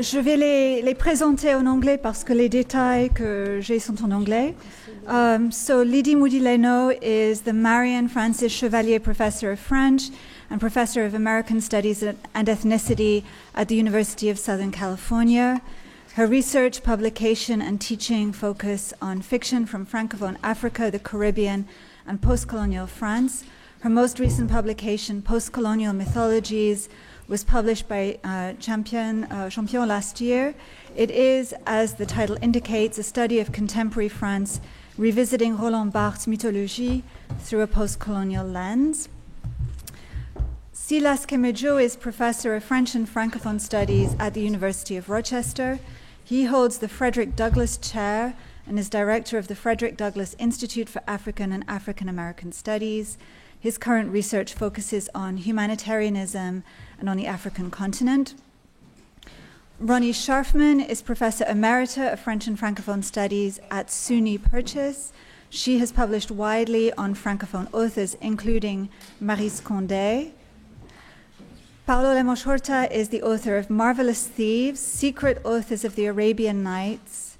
Je vais les présenter en anglais parce que les détails que j'ai sont en anglais. So Lydie Moody-Leno is the Marion Francis Chevalier Professor of French and Professor of American Studies and Ethnicity at the University of Southern California. Her research, publication, and teaching focus on fiction from Francophone Africa, the Caribbean, and post-colonial France. Her most recent publication, Post-Colonial Mythologies, was published by Champion last year. It is, as the title indicates, a study of contemporary France, revisiting Roland Barthes' mythology through a post-colonial lens. Silas Kemejo is Professor of French and Francophone Studies at the University of Rochester. He holds the Frederick Douglass Chair and is Director of the Frederick Douglass Institute for African and African American Studies. His current research focuses on humanitarianism and on the African continent. Ronnie Scharfman is Professor Emerita of French and Francophone Studies at SUNY Purchase. She has published widely on Francophone authors, including Maryse Condé. Paulo Lemos Horta is the author of Marvelous Thieves, Secret Authors of the Arabian Nights,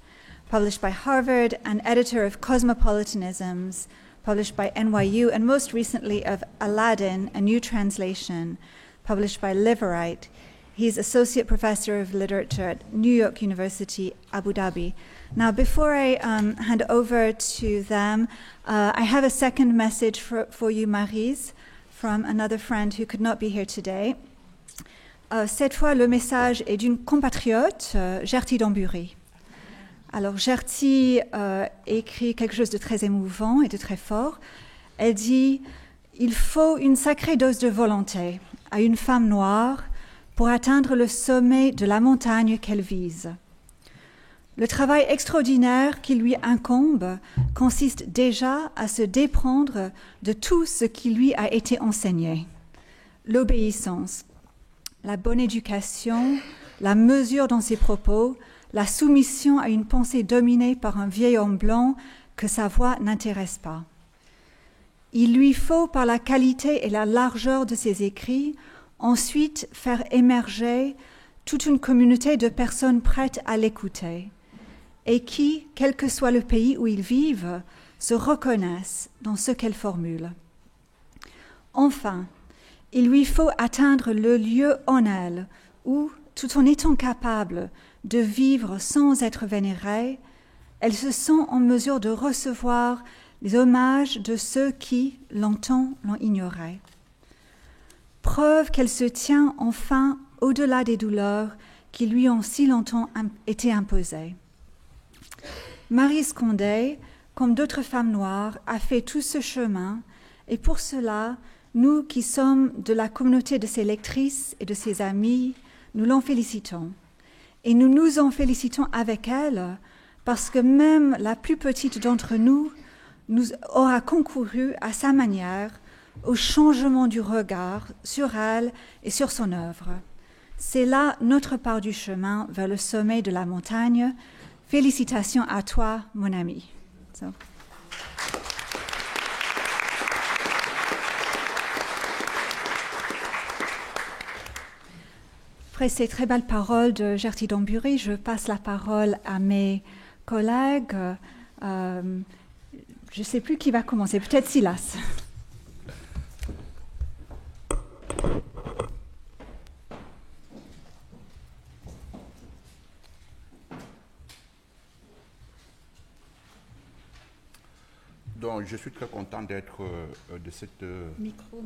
published by Harvard, and editor of Cosmopolitanisms, published by NYU, and most recently of Aladdin, a new translation, published by Liverite. He's Associate Professor of Literature at New York University, Abu Dhabi. Now, before I hand over to them, I have a second message for you, Maryse, from another friend who could not be here today. Cette fois, le message est d'une compatriote, Gerty Dambury. Alors, Gerty écrit quelque chose de très émouvant et de très fort. Elle dit « Il faut une sacrée dose de volonté à une femme noire pour atteindre le sommet de la montagne qu'elle vise. Le travail extraordinaire qui lui incombe consiste déjà à se déprendre de tout ce qui lui a été enseigné. L'obéissance, la bonne éducation, la mesure dans ses propos, la soumission à une pensée dominée par un vieil homme blanc que sa voix n'intéresse pas. Il lui faut, par la qualité et la largeur de ses écrits, ensuite faire émerger toute une communauté de personnes prêtes à l'écouter et qui, quel que soit le pays où ils vivent, se reconnaissent dans ce qu'elle formule. Enfin, il lui faut atteindre le lieu en elle où, tout en étant capable de vivre sans être vénérée, elle se sent en mesure de recevoir les hommages de ceux qui, longtemps, l'ont ignorée. Preuve qu'elle se tient enfin au-delà des douleurs qui lui ont si longtemps été imposées. Maryse Condé, comme d'autres femmes noires, a fait tout ce chemin et pour cela, nous qui sommes de la communauté de ses lectrices et de ses amies, nous l'en félicitons. Et nous nous en félicitons avec elle parce que même la plus petite d'entre nous aura concouru à sa manière au changement du regard sur elle et sur son œuvre. C'est là notre part du chemin vers le sommet de la montagne. Félicitations à toi, mon ami. Après ces très belles paroles de Gerty Dambury, je passe la parole à mes collègues. Je ne sais plus qui va commencer, peut-être Silas. Donc, je suis très content d'être de cette... Micro.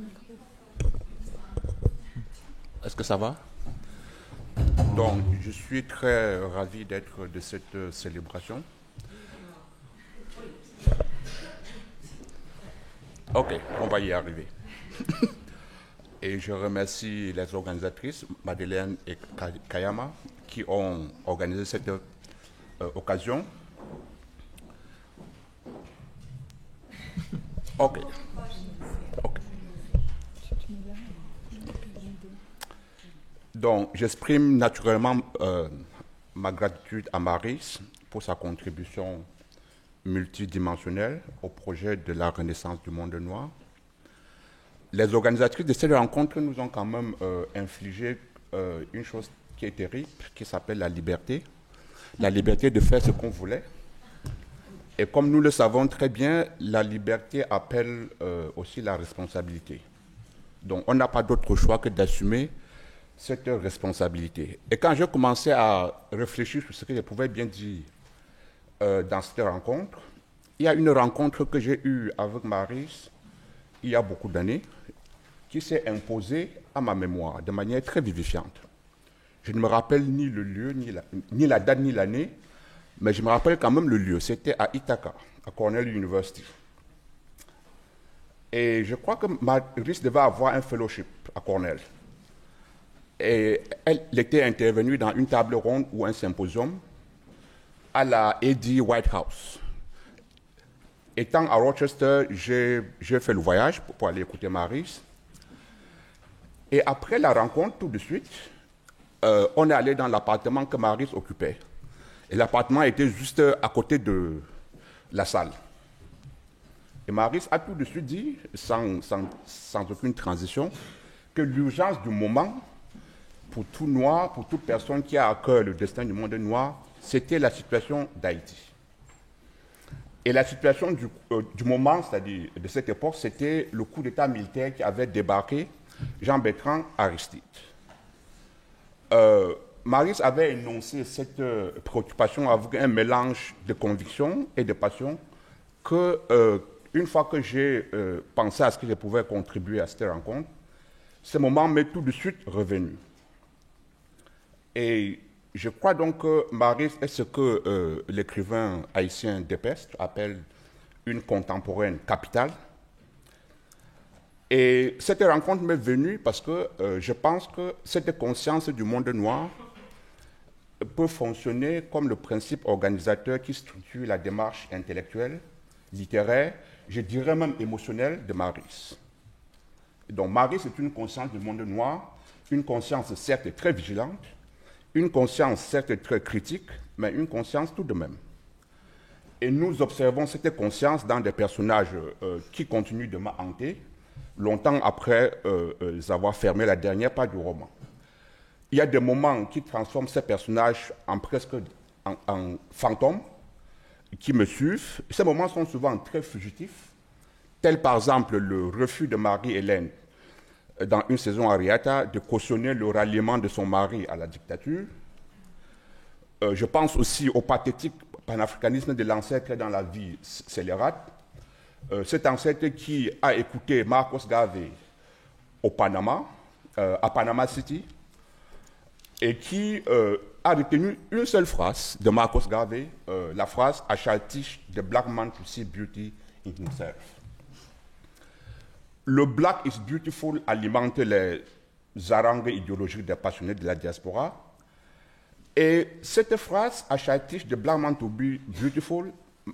Est-ce que ça va? Donc, je suis très ravi d'être de cette célébration. Ok, on va y arriver. Et je remercie les organisatrices, Madeleine et Kayama, qui ont organisé cette occasion. Ok. Donc, j'exprime naturellement ma gratitude à Maryse pour sa contribution multidimensionnelle au projet de la Renaissance du monde noir. Les organisatrices de cette rencontre nous ont quand même infligé une chose qui est terrible, qui s'appelle la liberté. La liberté de faire ce qu'on voulait. Et comme nous le savons très bien, la liberté appelle aussi la responsabilité. Donc on n'a pas d'autre choix que d'assumer cette responsabilité. Et quand j'ai commencé à réfléchir sur ce que je pouvais bien dire dans cette rencontre, il y a une rencontre que j'ai eue avec Maryse il y a beaucoup d'années, qui s'est imposée à ma mémoire de manière très vivifiante. Je ne me rappelle ni le lieu, ni la date, ni l'année, mais je me rappelle quand même le lieu. C'était à Ithaca, à Cornell University. Et je crois que Maryse devait avoir un fellowship à Cornell. Et elle était intervenue dans une table ronde ou un symposium à la A.D. White House. Étant à Rochester, j'ai fait le voyage pour aller écouter Maryse. Et après la rencontre, tout de suite, on est allé dans l'appartement que Maryse occupait. Et l'appartement était juste à côté de la salle. Et Maryse a tout de suite dit, sans aucune transition, que l'urgence du moment, pour tout noir, pour toute personne qui a à cœur le destin du monde noir, c'était la situation d'Haïti. Et la situation du moment, c'est-à-dire de cette époque, c'était le coup d'État militaire qui avait débarqué Jean-Bertrand Aristide. Maryse avait énoncé cette préoccupation avec un mélange de conviction et de passion que, une fois que j'ai pensé à ce que je pouvais contribuer à cette rencontre, ce moment m'est tout de suite revenu. Et je crois donc que Maryse est ce que l'écrivain haïtien Despestre appelle une contemporaine capitale. Et cette rencontre m'est venue parce que je pense que cette conscience du monde noir peut fonctionner comme le principe organisateur qui structure la démarche intellectuelle, littéraire, je dirais même émotionnelle de Maryse. Donc Maryse est une conscience du monde noir, une conscience certes très vigilante, une conscience certes très critique, mais une conscience tout de même. Et nous observons cette conscience dans des personnages qui continuent de m'hanter, longtemps après avoir fermé la dernière page du roman. Il y a des moments qui transforment ces personnages en presque en fantômes qui me suivent. Ces moments sont souvent très fugitifs, tels par exemple le refus de Marie-Hélène dans Une saison Ariata de cautionner le ralliement de son mari à la dictature. Je pense aussi au pathétique panafricanisme de l'ancêtre dans la vie scélérate. Cet ancêtre qui a écouté Marcos Garvey au Panama, à Panama City, et qui a retenu une seule phrase de Marcos Garvey, la phrase « I shall teach the black man to see beauty in himself ». Le Black is beautiful alimente les harangues idéologiques des passionnés de la diaspora. Et cette phrase, I shall teach the black man to be beautiful,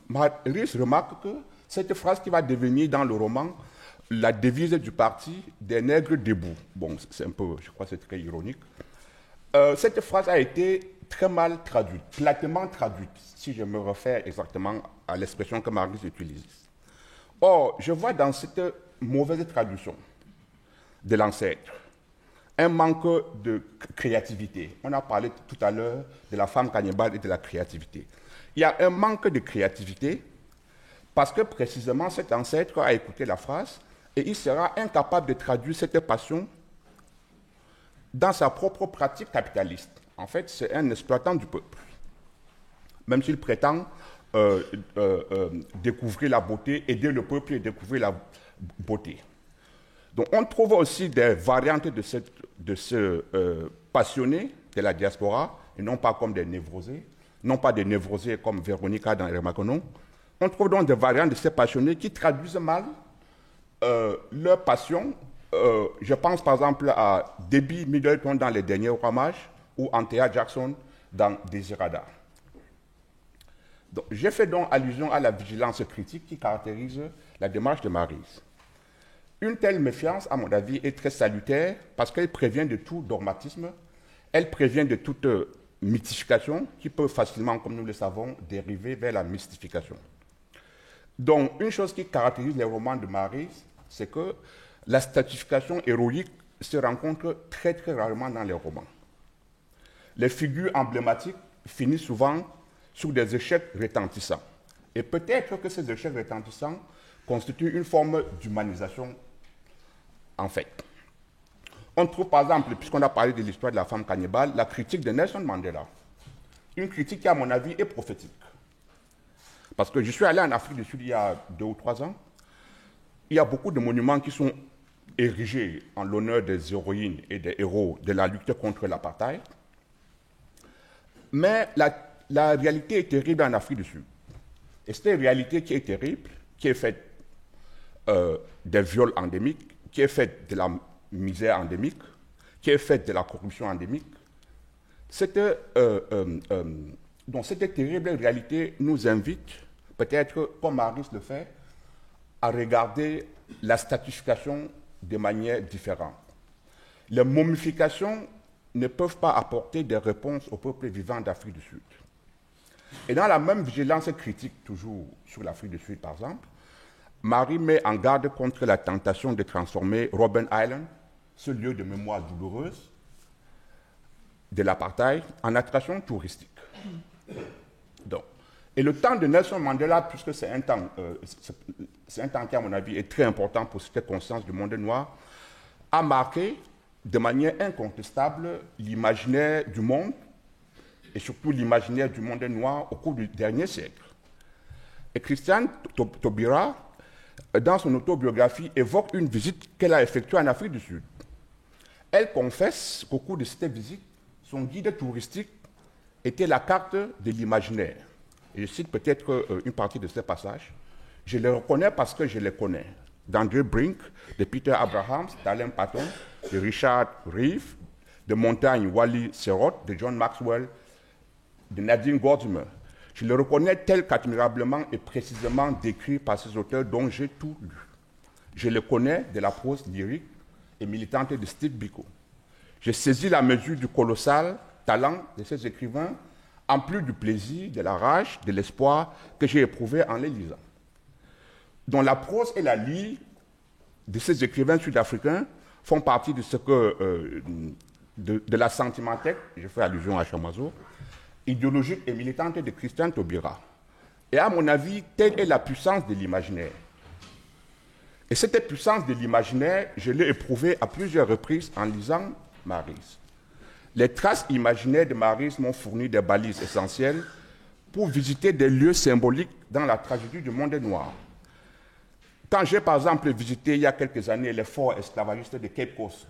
Maryse remarque que cette phrase qui va devenir dans le roman la devise du parti des nègres debout. Bon, c'est un peu, je crois que c'est très ironique. Cette phrase a été très mal traduite, platement traduite, si je me réfère exactement à l'expression que Maryse utilise. Or, je vois dans cette mauvaise traduction de l'ancêtre un manque de créativité. On a parlé tout à l'heure de la femme cannibale et de la créativité. Il y a un manque de créativité parce que précisément cet ancêtre a écouté la phrase et il sera incapable de traduire cette passion dans sa propre pratique capitaliste. En fait, c'est un exploitant du peuple. Même s'il prétend découvrir la beauté, aider le peuple à découvrir la beauté. Donc on trouve aussi des variantes de ce passionné de la diaspora, et non pas comme des névrosés, non pas des névrosés comme Véronica dans Hermaconon. On trouve donc des variantes de ces passionnés qui traduisent mal leur passion. Je pense par exemple à Debbie Middleton dans Les Derniers Ramages ou Anthea Jackson dans Désirada. J'ai fait donc allusion à la vigilance critique qui caractérise la démarche de Maryse. Une telle méfiance, à mon avis, est très salutaire parce qu'elle prévient de tout dogmatisme, elle prévient de toute mythification qui peut facilement, comme nous le savons, dériver vers la mystification. Donc, une chose qui caractérise les romans de Maryse, c'est que la stratification héroïque se rencontre très très rarement dans les romans. les figures emblématiques finissent souvent sur des échecs retentissants. Et peut-être que ces échecs retentissants constituent une forme d'humanisation en fait. On trouve par exemple, puisqu'on a parlé de l'histoire de la femme cannibale, la critique de Nelson Mandela. Une critique qui, à mon avis, est prophétique. Parce que je suis allé en Afrique du Sud il y a 2 ou 3 ans. Il y a beaucoup de monuments qui sont érigés en l'honneur des héroïnes et des héros de la lutte contre l'apartheid. Mais la réalité est terrible en Afrique du Sud. Et c'est une réalité qui est terrible, qui est faite des viols endémiques, qui est faite de la misère endémique, qui est faite de la corruption endémique. Donc cette terrible réalité nous invite, peut-être comme Maris le fait, à regarder la stratification de manière différente. Les momifications ne peuvent pas apporter des réponses aux peuples vivants d'Afrique du Sud. Et dans la même vigilance critique, toujours sur l'Afrique du Sud par exemple, Marie met en garde contre la tentation de transformer Robben Island, ce lieu de mémoire douloureuse de l'apartheid, en attraction touristique. Donc, et le temps de Nelson Mandela, puisque c'est un temps qui, à mon avis, est très important pour cette conscience du monde noir, a marqué de manière incontestable l'imaginaire du monde, et surtout l'imaginaire du monde noir au cours du dernier siècle. Et Christiane Taubira, dans son autobiographie, évoque une visite qu'elle a effectuée en Afrique du Sud. Elle confesse qu'au cours de cette visite, son guide touristique était la carte de l'imaginaire. Et je cite peut-être une partie de ces passages. Je les reconnais parce que je les connais. D'André Brink, de Peter Abrahams, d'Alain Patton, de Richard Reeve, de Montagne Wally Serrott, de John Maxwell, de Nadine Gordimer. Je les reconnais tels qu'admirablement et précisément décrits par ces auteurs dont j'ai tout lu. Je les connais de la prose lyrique et militante de Steve Biko. J'ai saisi la mesure du colossal talent de ces écrivains, en plus du plaisir, de la rage, de l'espoir que j'ai éprouvé en les lisant. Dont la prose et la lyre de ces écrivains sud-africains font partie de ce que, de la sentimentèque, je fais allusion à Chamoiseau, idéologique et militante de Christiane Taubira. Et à mon avis, telle est la puissance de l'imaginaire. Et cette puissance de l'imaginaire, je l'ai éprouvée à plusieurs reprises en lisant Maris. Les traces imaginaires de Maris m'ont fourni des balises essentielles pour visiter des lieux symboliques dans la tragédie du monde noir. Quand j'ai par exemple visité il y a quelques années les forts esclavagistes de Cape Coast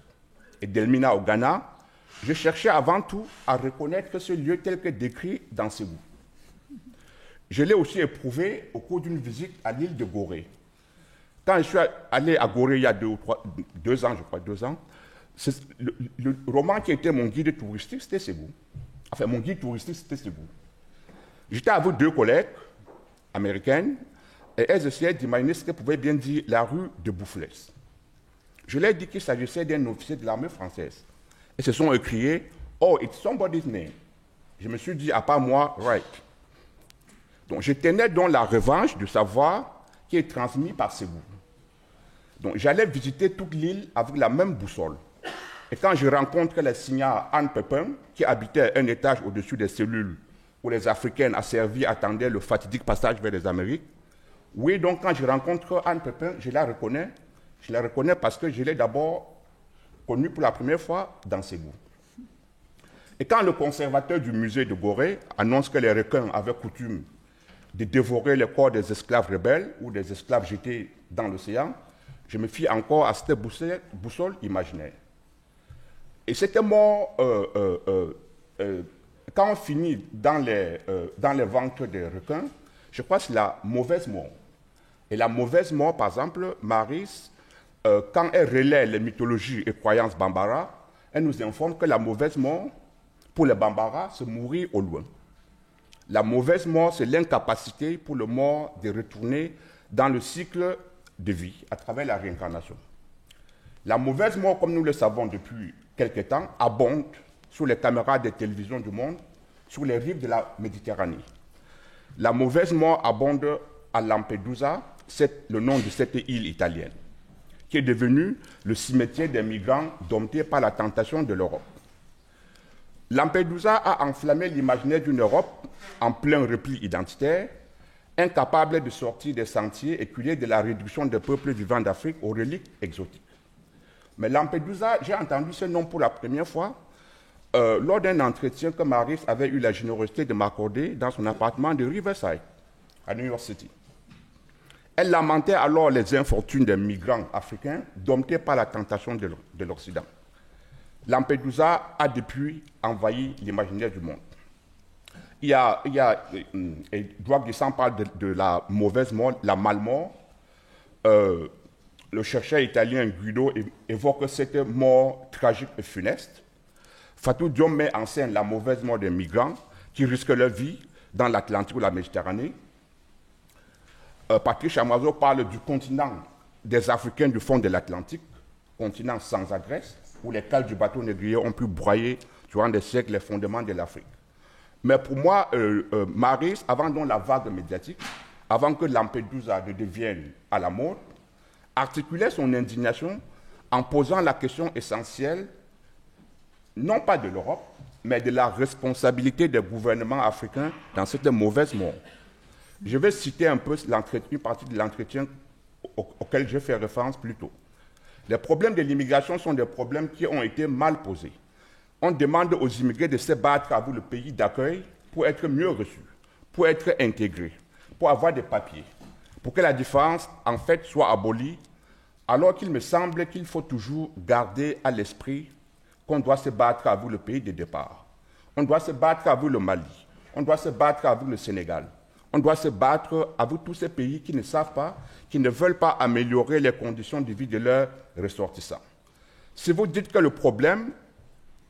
et d'Elmina au Ghana, je cherchais avant tout à reconnaître ce lieu tel que décrit dans ses goûts. Je l'ai aussi éprouvé au cours d'une visite à l'île de Gorée. Quand je suis allé à Gorée il y a 2 ans, je crois, 2 ans, le roman qui était mon guide touristique, c'était Ségou. Enfin, mon guide touristique, c'était Ségou. J'étais avec 2 collègues américaines et elles essayaient d'imaginer ce qu'elles pouvaient bien dire la rue de Boufflers. Je leur ai dit qu'il s'agissait d'un officier de l'armée française. Et se sont écriés « Oh, it's somebody's name ». Je me suis dit, à part moi, right. Donc, je tenais donc la revanche du savoir qui est transmis par Ségou. Donc, j'allais visiter toute l'île avec la même boussole. Et quand je rencontre la signare Anne Pepin, qui habitait un étage au-dessus des cellules où les Africaines asservies attendaient le fatidique passage vers les Amériques, oui, donc quand je rencontre Anne Pepin, je la reconnais. Je la reconnais parce que je l'ai d'abord connue pour la première fois dans Ségou. Et quand le conservateur du musée de Gorée annonce que les requins avaient coutume de dévorer les corps des esclaves rebelles ou des esclaves jetés dans l'océan, je me fie encore à cette boussole imaginaire. Et c'était mort, quand on finit dans les ventres des requins, je crois que c'est la mauvaise mort. Et la mauvaise mort, par exemple, Maris, quand elle relaie les mythologies et croyances Bambara, elle nous informe que la mauvaise mort, pour les Bambara, c'est mourir au loin. La mauvaise mort, c'est l'incapacité pour le mort de retourner dans le cycle de vie à travers la réincarnation. La mauvaise mort, comme nous le savons depuis quelque temps, abonde sur les caméras des télévisions du monde, sur les rives de la Méditerranée. La mauvaise mort abonde à Lampedusa, c'est le nom de cette île italienne, qui est devenue le cimetière des migrants domptés par la tentation de l'Europe. Lampedusa a enflammé l'imaginaire d'une Europe en plein repli identitaire, incapable de sortir des sentiers éculés de la réduction des peuples vivants d'Afrique aux reliques exotiques. Mais Lampedusa, j'ai entendu ce nom pour la première fois lors d'un entretien que Maris avait eu la générosité de m'accorder dans son appartement de Riverside, à New York City. Elle lamentait alors les infortunes des migrants africains domptés par la tentation de l'Occident. Lampedusa a depuis envahi l'imaginaire du monde. Edouard Glissant parle de la mauvaise mort, la malmort. Le chercheur italien Guido évoque cette mort tragique et funeste. Fatou Diom met en scène la mauvaise mort des migrants qui risquent leur vie dans l'Atlantique ou la Méditerranée. Patrick Chamoiseau parle du continent des Africains du fond de l'Atlantique, continent sans adresse, où les cales du bateau négrier ont pu broyer durant des siècles les fondements de l'Afrique. Mais pour moi, Maris, avant donc la vague médiatique, avant que Lampedusa ne devienne à la mode, articulait son indignation en posant la question essentielle, non pas de l'Europe, mais de la responsabilité des gouvernements africains dans cette mauvaise mort. Je vais citer un peu une partie de l'entretien auquel j'ai fait référence plus tôt. Les problèmes de l'immigration sont des problèmes qui ont été mal posés. On demande aux immigrés de se battre avec le pays d'accueil pour être mieux reçus, pour être intégrés, pour avoir des papiers, pour que la différence, en fait, soit abolie, alors qu'il me semble qu'il faut toujours garder à l'esprit qu'on doit se battre avec le pays de départ. On doit se battre avec le Mali, on doit se battre avec le Sénégal, on doit se battre avec tous ces pays qui ne savent pas, qui ne veulent pas améliorer les conditions de vie de leurs ressortissants. Si vous dites que le problème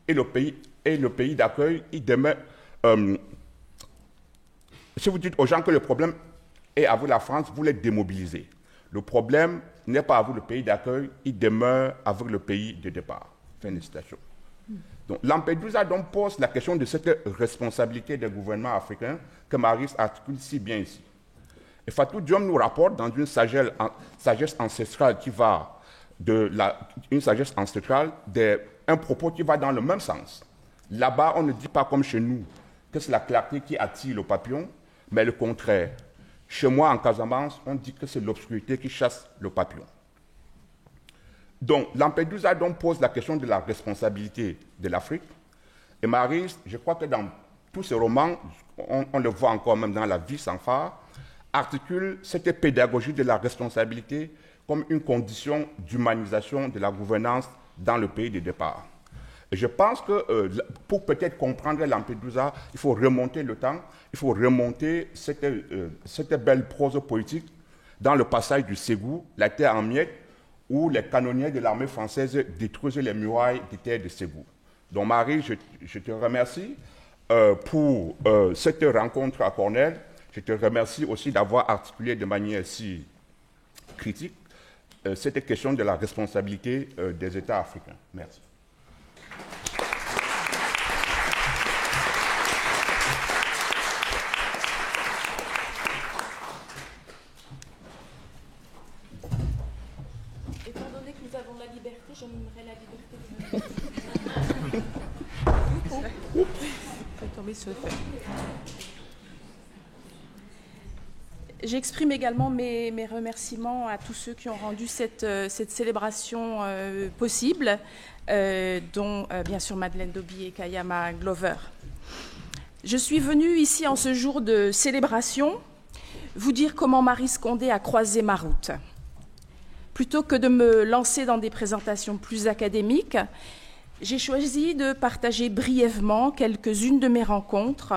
est le pays d'accueil, il demeure. Si vous dites aux gens que le problème est avec la France, vous les démobilisez. Le problème n'est pas avec le pays d'accueil, il demeure avec le pays de départ. Fin de citation. Donc, Lampedusa donc pose la question de cette responsabilité des gouvernements africains que Maris articule si bien ici. Et Fatou Diom nous rapporte dans une sagesse ancestrale qui va une sagesse ancestrale, un propos qui va dans le même sens. Là-bas, on ne dit pas comme chez nous que c'est la clarté qui attire le papillon, mais le contraire. Chez moi, en Casamance, on dit que c'est l'obscurité qui chasse le papillon. Donc, Lampedusa donc pose la question de la responsabilité de l'Afrique. Et Maris, je crois que dans tous ses romans, on le voit encore même dans La vie sans phare, articule cette pédagogie de la responsabilité comme une condition d'humanisation de la gouvernance dans le pays de départ. Et je pense que pour peut-être comprendre Lampedusa, il faut remonter le temps, il faut remonter cette belle prose politique dans le passage du Ségou, la terre en miettes, où les canonniers de l'armée française détruisent les murailles des terres de Ségou. Donc Marie, je te remercie pour cette rencontre à Cornell. Je te remercie aussi d'avoir articulé de manière si critique cette question de la responsabilité des États africains. Merci. Étant donné que nous avons la liberté, j'aimerais la liberté de tomber sur le fait. J'exprime également mes remerciements à tous ceux qui ont rendu cette célébration possible, dont bien sûr Madeleine Dobi et Kayama Glover. Je suis venue ici en ce jour de célébration vous dire comment Maryse Condé a croisé ma route. Plutôt que de me lancer dans des présentations plus académiques, j'ai choisi de partager brièvement quelques-unes de mes rencontres,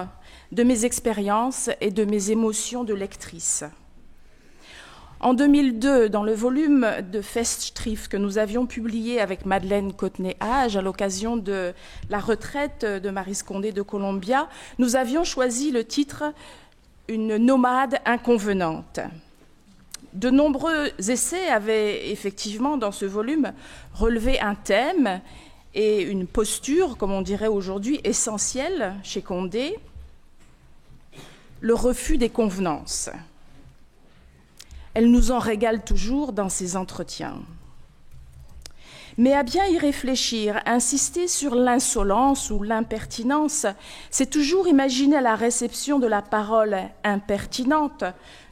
de mes expériences et de mes émotions de lectrice. En 2002, dans le volume de Festschrift que nous avions publié avec Madeleine Cottenay-Hage à l'occasion de la retraite de Maryse Condé de Columbia, nous avions choisi le titre « Une nomade inconvenante ». De nombreux essais avaient effectivement, dans ce volume, relevé un thème et une posture, comme on dirait aujourd'hui, essentielle chez Condé, le refus des convenances. Elle nous en régale toujours dans ses entretiens. Mais à bien y réfléchir, insister sur l'insolence ou l'impertinence, c'est toujours imaginer la réception de la parole impertinente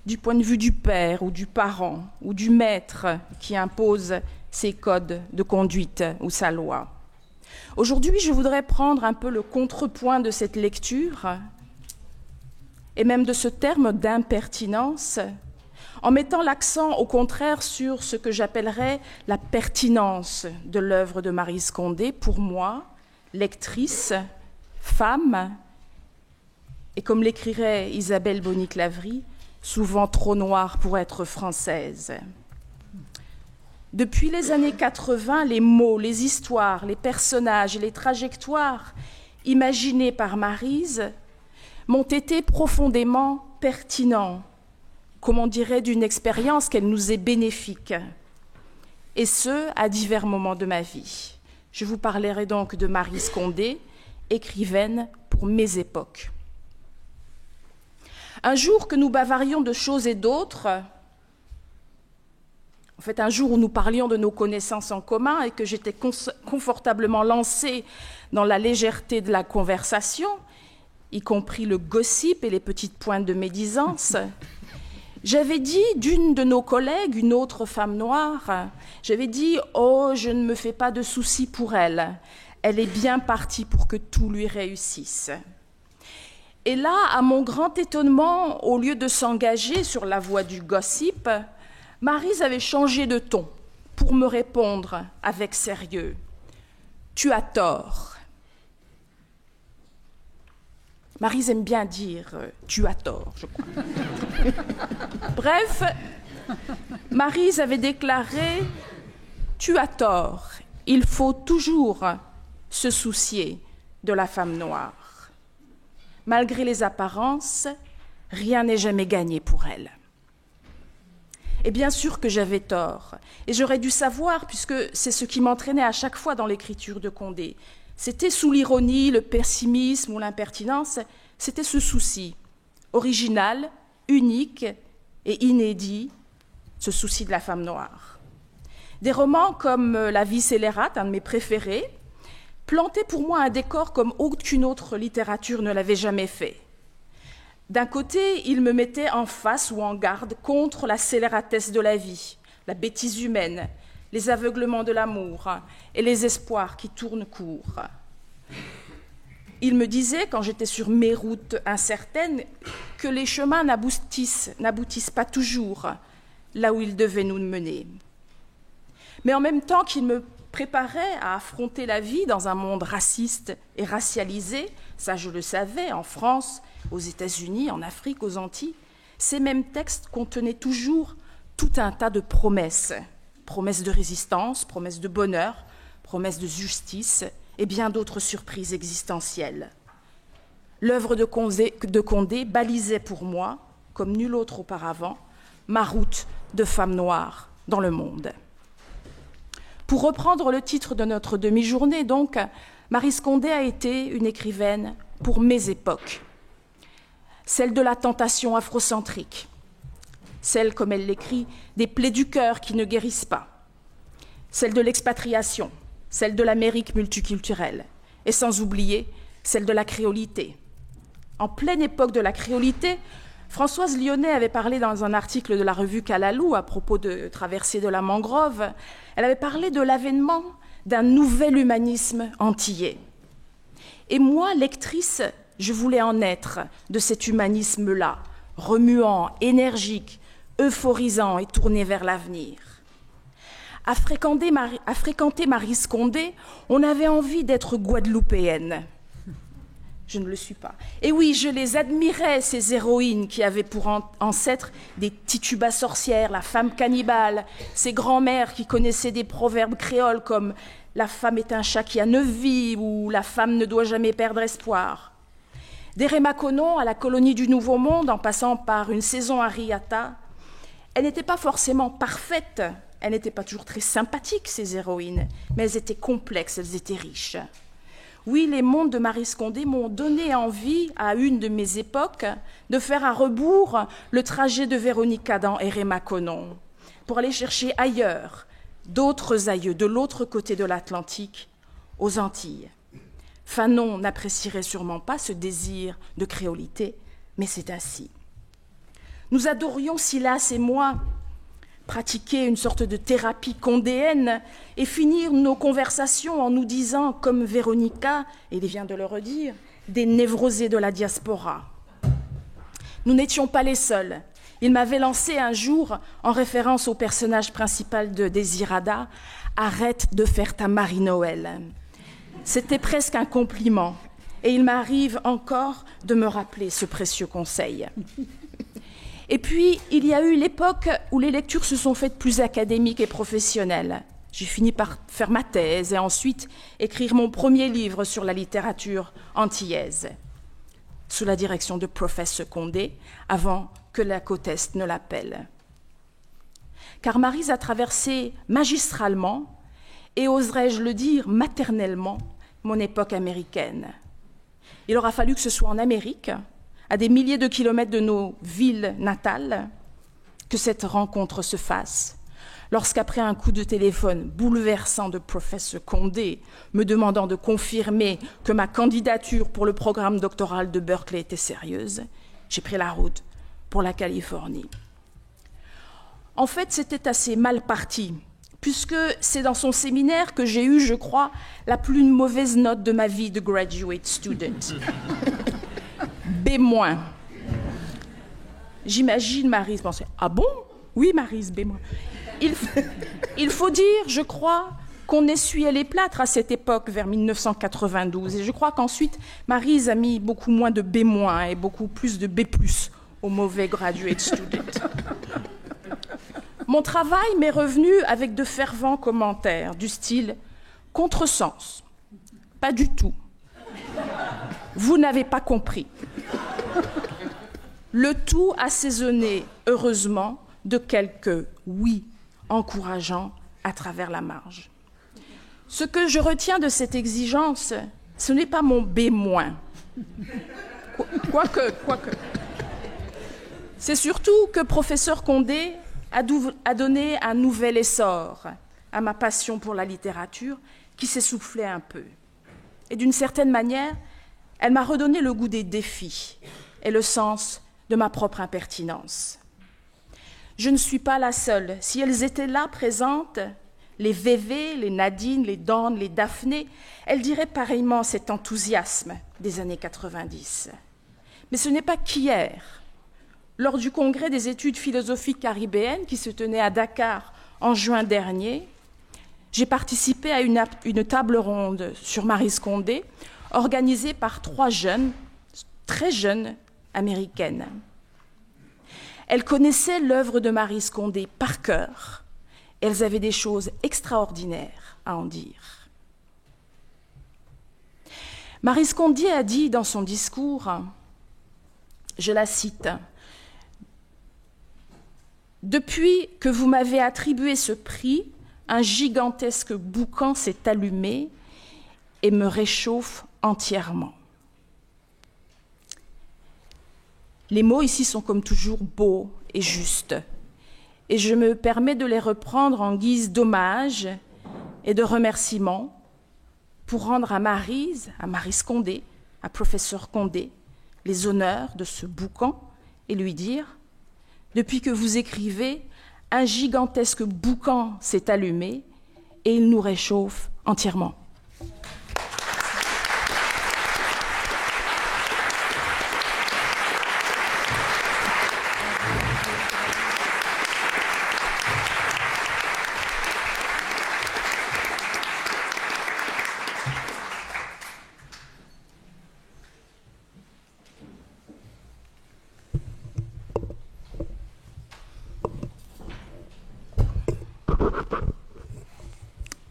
du point de vue du père ou du parent ou du maître qui impose ses codes de conduite ou sa loi. Aujourd'hui, je voudrais prendre un peu le contrepoint de cette lecture et même de ce terme d'impertinence, en mettant l'accent au contraire sur ce que j'appellerais la pertinence de l'œuvre de Maryse Condé, pour moi, lectrice, femme, et comme l'écrirait Isabelle Bonny-Claverie, souvent trop noire pour être française. Depuis les années 80, les mots, les histoires, les personnages et les trajectoires imaginés par Maryse m'ont été profondément pertinents, comme on dirait d'une expérience qu'elle nous est bénéfique, et ce, à divers moments de ma vie. Je vous parlerai donc de Maryse Condé, écrivaine pour mes époques. Un jour que nous bavarions de choses et d'autres, en fait un jour où nous parlions de nos connaissances en commun et que j'étais confortablement lancée dans la légèreté de la conversation, y compris le gossip et les petites pointes de médisance, j'avais dit d'une de nos collègues, une autre femme noire, j'avais dit « Oh, je ne me fais pas de soucis pour elle. Elle est bien partie pour que tout lui réussisse. » Et là, à mon grand étonnement, au lieu de s'engager sur la voie du gossip, Maryse avait changé de ton pour me répondre avec sérieux. « Tu as tort. » Maryse aime bien dire « tu as tort », je crois. Bref, Maryse avait déclaré « tu as tort, il faut toujours se soucier de la femme noire. Malgré les apparences, rien n'est jamais gagné pour elle. » Et bien sûr que j'avais tort, et j'aurais dû savoir, puisque c'est ce qui m'entraînait à chaque fois dans l'écriture de Condé. C'était sous l'ironie, le pessimisme ou l'impertinence, c'était ce souci, original, unique et inédit, ce souci de la femme noire. Des romans comme La vie scélérate, un de mes préférés, plantaient pour moi un décor comme aucune autre littérature ne l'avait jamais fait. D'un côté, il me mettait en face ou en garde contre la scélératesse de la vie, la bêtise humaine, les aveuglements de l'amour et les espoirs qui tournent court. Il me disait, quand j'étais sur mes routes incertaines, que les chemins n'aboutissent pas toujours là où ils devaient nous mener. Mais en même temps qu'il me préparait à affronter la vie dans un monde raciste et racialisé, ça je le savais, en France, aux États-Unis, en Afrique, aux Antilles, ces mêmes textes contenaient toujours tout un tas de promesses. Promesses de résistance, promesses de bonheur, promesses de justice et bien d'autres surprises existentielles. L'œuvre de Condé balisait pour moi, comme nulle autre auparavant, ma route de femme noire dans le monde. Pour reprendre le titre de notre demi-journée, donc, Maryse Condé a été une écrivaine pour mes époques. Celle de la tentation afrocentrique, celle, comme elle l'écrit, des plaies du cœur qui ne guérissent pas, celle de l'expatriation, celle de l'Amérique multiculturelle, et sans oublier celle de la créolité. En pleine époque de la créolité, Françoise Lyonnais avait parlé dans un article de la revue Kalalou à propos de Traversée de la mangrove, elle avait parlé de l'avènement d'un nouvel humanisme antillais. Et moi, lectrice, je voulais en être de cet humanisme-là, remuant, énergique, euphorisant et tourné vers l'avenir. À fréquenter Maryse Condé, on avait envie d'être guadeloupéenne. Je ne le suis pas. Et oui, je les admirais, ces héroïnes qui avaient pour ancêtre des titubas sorcières, la femme cannibale, ces grands-mères qui connaissaient des proverbes créoles comme « la femme est un chat qui a 9 vies » ou « la femme ne doit jamais perdre espoir ». D'Eré Makonnen à la colonie du Nouveau Monde, en passant par une saison à Riata, elles n'étaient pas forcément parfaites, elles n'étaient pas toujours très sympathiques, ces héroïnes, mais elles étaient complexes, elles étaient riches. Oui, les mondes de Maryse Condé m'ont donné envie, à une de mes époques, de faire à rebours le trajet de Véronique Adam et Eré Makonnen, pour aller chercher ailleurs d'autres aïeux de l'autre côté de l'Atlantique, aux Antilles. Fanon n'apprécierait sûrement pas ce désir de créolité, mais c'est ainsi. Nous adorions, Silas et moi, pratiquer une sorte de thérapie condéenne et finir nos conversations en nous disant, comme Véronica, et il vient de le redire, des névrosés de la diaspora. Nous n'étions pas les seuls. Il m'avait lancé un jour, en référence au personnage principal de Désirada, « Arrête de faire ta Marie-Noël ». C'était presque un compliment, et il m'arrive encore de me rappeler ce précieux conseil. Et puis, il y a eu l'époque où les lectures se sont faites plus académiques et professionnelles. J'ai fini par faire ma thèse et ensuite écrire mon premier livre sur la littérature antillaise, sous la direction de Professeur Condé, avant que la côte Est ne l'appelle. Car Maryse a traversé magistralement, et oserais-je le dire maternellement, mon époque américaine. Il aura fallu que ce soit en Amérique, à des milliers de kilomètres de nos villes natales, que cette rencontre se fasse, lorsqu'après un coup de téléphone bouleversant de Professeur Condé, me demandant de confirmer que ma candidature pour le programme doctoral de Berkeley était sérieuse, j'ai pris la route pour la Californie. En fait, c'était assez mal parti, puisque c'est dans son séminaire que j'ai eu, je crois, la plus mauvaise note de ma vie de graduate student. B-. J'imagine Maryse penser « Ah bon ? Oui, Maryse, B-. » Il faut dire, je crois, qu'on essuyait les plâtres à cette époque, vers 1992. Et je crois qu'ensuite, Maryse a mis beaucoup moins de B- et beaucoup plus de B+ au mauvais graduate student. Mon travail m'est revenu avec de fervents commentaires du style « contresens, pas du tout, vous n'avez pas compris ». Le tout assaisonné, heureusement, de quelques « oui » encourageants à travers la marge. Ce que je retiens de cette exigence, ce n'est pas mon B-. Quoique. C'est surtout que Professeur Condé a donné un nouvel essor à ma passion pour la littérature qui s'essoufflait un peu. Et d'une certaine manière, elle m'a redonné le goût des défis et le sens de ma propre impertinence. Je ne suis pas la seule. Si elles étaient là, présentes, les Vévé, les Nadine, les Dawn, les Daphné, elles diraient pareillement cet enthousiasme des années 90. Mais ce n'est pas qu'hier, lors du congrès des études philosophiques caribéennes qui se tenait à Dakar en juin dernier, j'ai participé à une table ronde sur Maryse Condé, organisée par 3 jeunes, très jeunes, américaines. Elles connaissaient l'œuvre de Maryse Condé par cœur. Elles avaient des choses extraordinaires à en dire. Maryse Condé a dit dans son discours, je la cite, « Depuis que vous m'avez attribué ce prix, un gigantesque boucan s'est allumé et me réchauffe entièrement. » Les mots ici sont comme toujours beaux et justes, et je me permets de les reprendre en guise d'hommage et de remerciement pour rendre à Maryse Condé, à Professeur Condé, les honneurs de ce boucan et lui dire « Depuis que vous écrivez, un gigantesque boucan s'est allumé et il nous réchauffe entièrement. »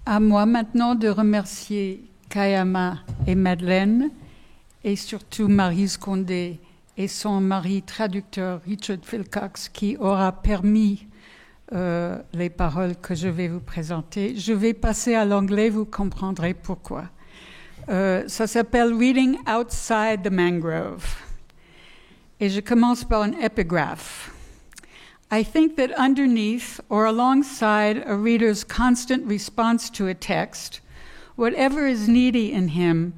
À moi maintenant de remercier Kayama et Madeleine, et surtout Maryse Condé et son mari traducteur Richard Philcox, qui aura permis les paroles que je vais vous présenter. Je vais passer à l'anglais, vous comprendrez pourquoi. Ça s'appelle Reading Outside the Mangrove. Et je commence par une épigraphe. I think that underneath or alongside a reader's constant response to a text, whatever is needy in him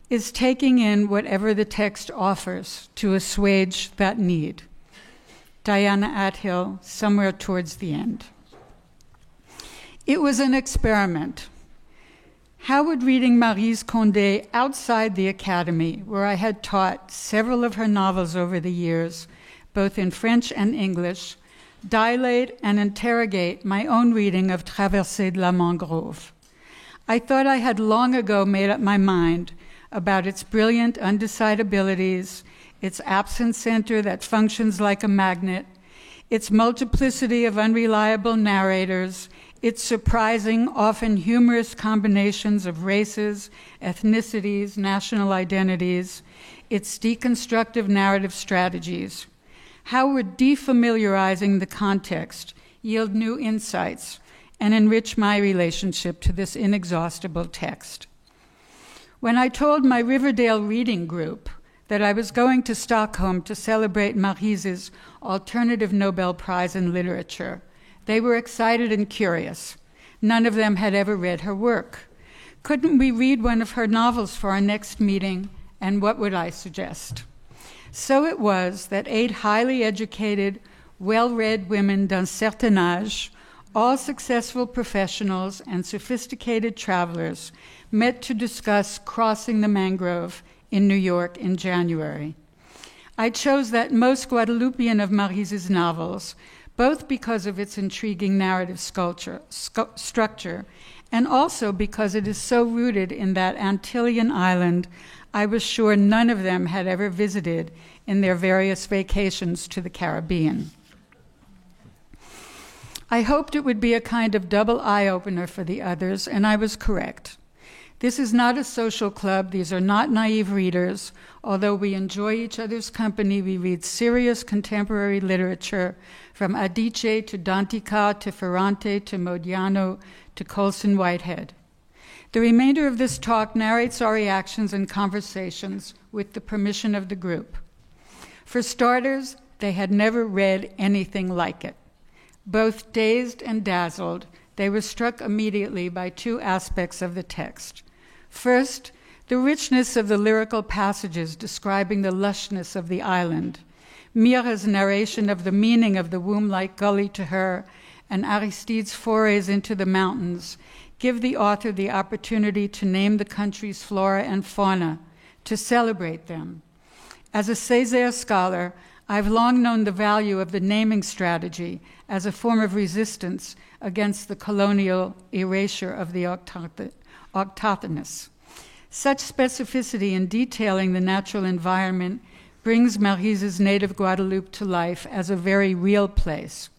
is taking in whatever the text offers to assuage that need. Diana Athill, somewhere towards the end. It was an experiment. How would reading Maryse Condé outside the Academy, where I had taught several of her novels over the years, both in French and English, dilate and interrogate my own reading of Traversée de la Mangrove? I thought I had long ago made up my mind about its brilliant undecidabilities, its absent center that functions like a magnet, its multiplicity of unreliable narrators, its surprising, often humorous combinations of races, ethnicities, national identities, its deconstructive narrative strategies. How would defamiliarizing the context yield new insights and enrich my relationship to this inexhaustible text? When I told my Riverdale reading group that I was going to Stockholm to celebrate Maryse's alternative Nobel Prize in Literature, they were excited and curious. None of them had ever read her work. Couldn't we read one of her novels for our next meeting, and what would I suggest? So it was that 8 highly educated, well-read women d'un certain âge, all successful professionals and sophisticated travelers, met to discuss Crossing the Mangrove in New York in January. I chose that most Guadeloupean of Maryse's novels, both because of its intriguing narrative structure, and also because it is so rooted in that Antillean island I was sure none of them had ever visited in their various vacations to the Caribbean. I hoped it would be a kind of double eye-opener for the others, and I was correct. This is not a social club. These are not naive readers. Although we enjoy each other's company, we read serious contemporary literature, from Adichie to Dantica to Ferrante to Modiano to Colson Whitehead. The remainder of this talk narrates our reactions and conversations with the permission of the group. For starters, they had never read anything like it. Both dazed and dazzled, they were struck immediately by 2 aspects of the text. First, the richness of the lyrical passages describing the lushness of the island, Mira's narration of the meaning of the womb-like gully to her, and Aristide's forays into the mountains, give the author the opportunity to name the country's flora and fauna, to celebrate them. As a Césaire scholar, I've long known the value of the naming strategy as a form of resistance against the colonial erasure of the autochthonous. Such specificity in detailing the natural environment brings Maryse's native Guadeloupe to life as a very real place.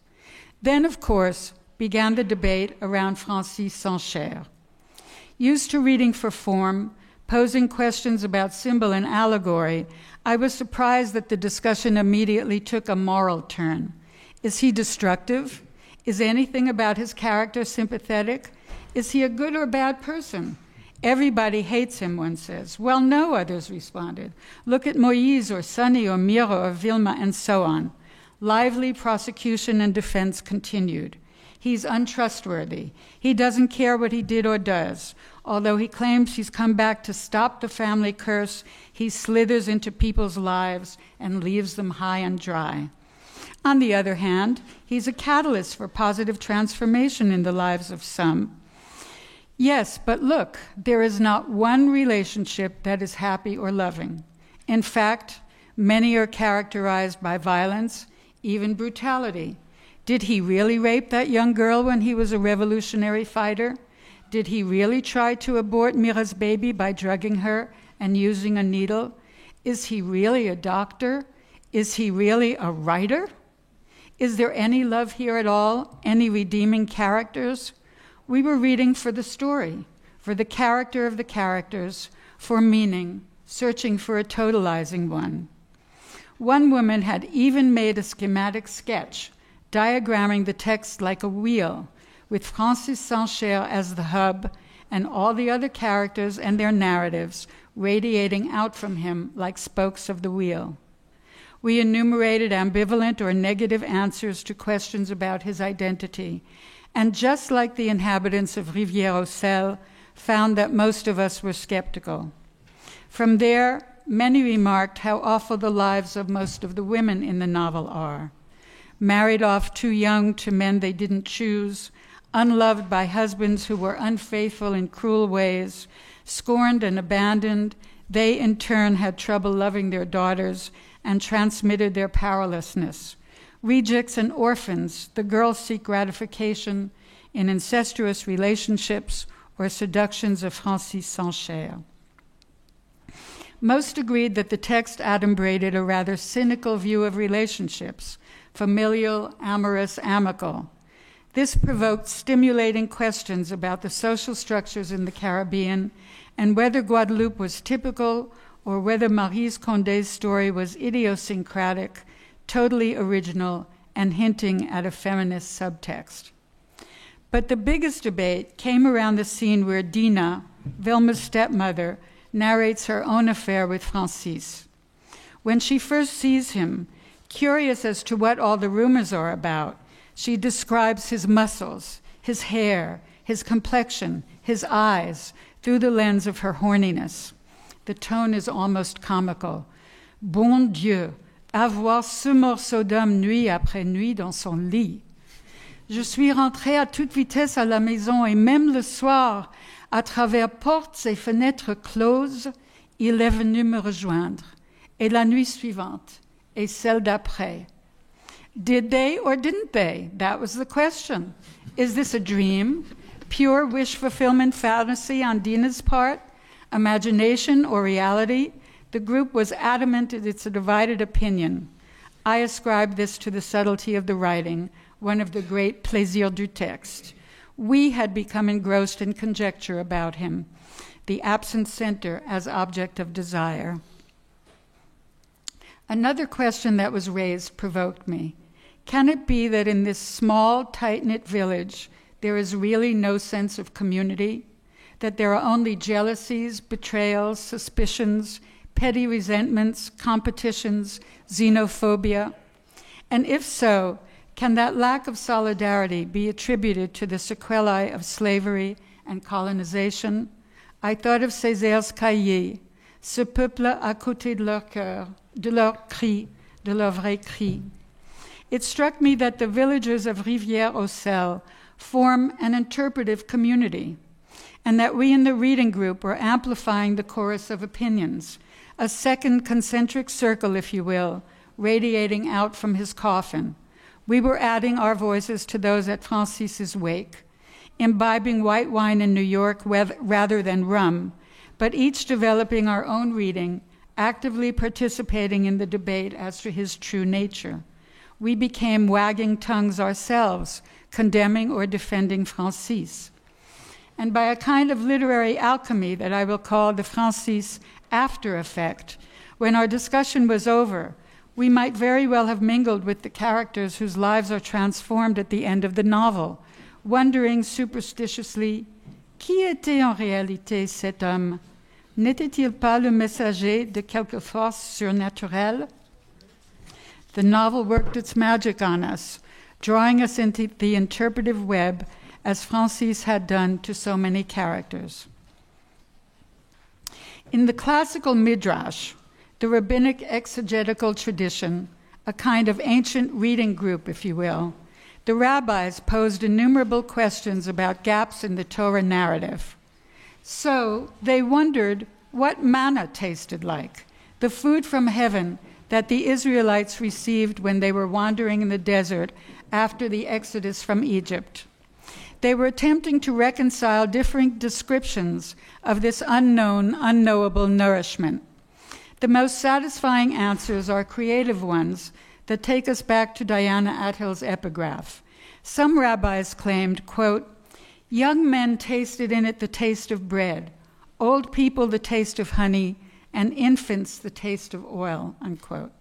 Then, of course, began the debate around Francis Sancher. Used to reading for form, posing questions about symbol and allegory, I was surprised that the discussion immediately took a moral turn. Is he destructive? Is anything about his character sympathetic? Is he a good or bad person? Everybody hates him, one says. Well, no, others responded. Look at Moïse or Sonny or Miro or Vilma and so on. Lively prosecution and defense continued. He's untrustworthy. He doesn't care what he did or does. Although he claims he's come back to stop the family curse, he slithers into people's lives and leaves them high and dry. On the other hand, he's a catalyst for positive transformation in the lives of some. Yes, but look, there is not one relationship that is happy or loving. In fact, many are characterized by violence, even brutality. Did he really rape that young girl when he was a revolutionary fighter? Did he really try to abort Mira's baby by drugging her and using a needle? Is he really a doctor? Is he really a writer? Is there any love here at all? Any redeeming characters? We were reading for the story, for the character of the characters, for meaning, searching for a totalizing one. One woman had even made a schematic sketch, diagramming the text like a wheel, with Francis Sancher as the hub and all the other characters and their narratives radiating out from him like spokes of the wheel. We enumerated ambivalent or negative answers to questions about his identity, and just like the inhabitants of Rivière-aux-Selles, found that most of us were skeptical. From there, many remarked how awful the lives of most of the women in the novel are. Married off too young to men they didn't choose, unloved by husbands who were unfaithful in cruel ways, scorned and abandoned, they in turn had trouble loving their daughters and transmitted their powerlessness. Rejects and orphans, the girls seek gratification in incestuous relationships or seductions of Francis Sancher. Most agreed that the text adumbrated a rather cynical view of relationships, familial, amorous, amicable. This provoked stimulating questions about the social structures in the Caribbean and whether Guadeloupe was typical or whether Maryse Condé's story was idiosyncratic, totally original, and hinting at a feminist subtext. But the biggest debate came around the scene where Dina, Vilma's stepmother, narrates her own affair with Francis. When she first sees him, curious as to what all the rumors are about, she describes his muscles, his hair, his complexion, his eyes, through the lens of her horniness. The tone is almost comical. Bon Dieu, avoir ce morceau d'homme nuit après nuit dans son lit. Je suis rentrée à toute vitesse à la maison et même le soir, à travers portes et fenêtres closes, il est venu me rejoindre. Et la nuit suivante, et celle d'après. Did they or didn't they? That was the question. Is this a dream? Pure wish fulfillment fantasy on Dina's part? Imagination or reality? The group was adamant that it's a divided opinion. I ascribe this to the subtlety of the writing, one of the great plaisirs du texte. We had become engrossed in conjecture about him, the absent center as object of desire. Another question that was raised provoked me. Can it be that in this small, tight-knit village, there is really no sense of community? That there are only jealousies, betrayals, suspicions, petty resentments, competitions, xenophobia? And if so, can that lack of solidarity be attributed to the sequelae of slavery and colonization? I thought of Césaire's cahier, ce peuple à côté de leur cœur, de leur cri, de leur vrai cri. It struck me that the villagers of Rivière-aux-Selles form an interpretive community, and that we in the reading group were amplifying the chorus of opinions, a second concentric circle, if you will, radiating out from his coffin. We were adding our voices to those at Francis's wake, imbibing white wine in New York rather than rum, but each developing our own reading, actively participating in the debate as to his true nature. We became wagging tongues ourselves, condemning or defending Francis. And by a kind of literary alchemy that I will call the Francis after effect, when our discussion was over, we might very well have mingled with the characters whose lives are transformed at the end of the novel, wondering superstitiously, qui était en réalité cet homme? N'était-il pas le messager de quelque force surnaturelle? The novel worked its magic on us, drawing us into the interpretive web as Francis had done to so many characters. In the classical Midrash, the rabbinic exegetical tradition, a kind of ancient reading group, if you will, the rabbis posed innumerable questions about gaps in the Torah narrative. So they wondered what manna tasted like, the food from heaven that the Israelites received when they were wandering in the desert after the exodus from Egypt. They were attempting to reconcile different descriptions of this unknown, unknowable nourishment. The most satisfying answers are creative ones that take us back to Diana Attill's epigraph. Some rabbis claimed, quote, young men tasted in it the taste of bread, old people the taste of honey, and infants the taste of oil, unquote.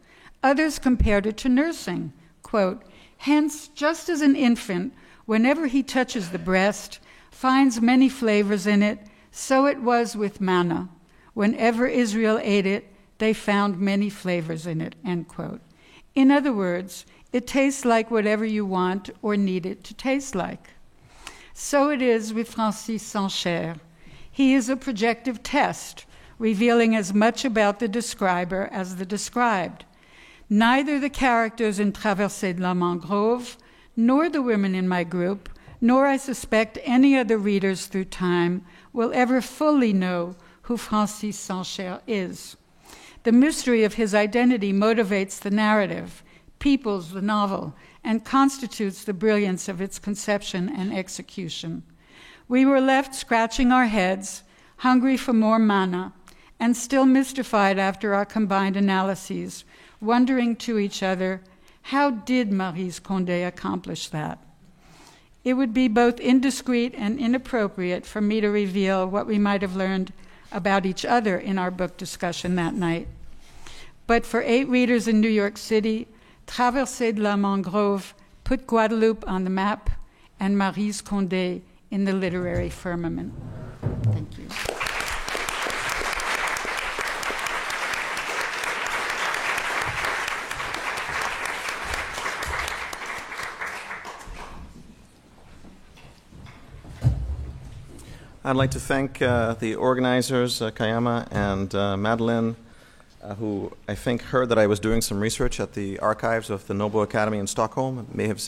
Others compared it to nursing, quote, hence, just as an infant, whenever he touches the breast, finds many flavors in it, so it was with manna. Whenever Israel ate it, They found many flavors in it, end quote. In other words, it tastes like whatever you want or need it to taste like. So it is with Francis Sancher. He is a projective test, revealing as much about the describer as the described. Neither the characters in Traversée de la Mangrove, nor the women in my group, nor I suspect any other readers through time, will ever fully know who Francis Sancher is. The mystery of his identity motivates the narrative, peoples the novel, and constitutes the brilliance of its conception and execution. We were left scratching our heads, hungry for more manna, and still mystified after our combined analyses, wondering to each other, how did Maryse Condé accomplish that? It would be both indiscreet and inappropriate for me to reveal what we might have learned about each other in our book discussion that night. But for 8 readers in New York City, Traversée de la Mangrove put Guadeloupe on the map and Maryse Condé in the literary firmament. Thank you. I'd like to thank the organizers, Kayama and Madeleine, who I think heard that I was doing some research at the archives of the Nobel Academy in Stockholm. May have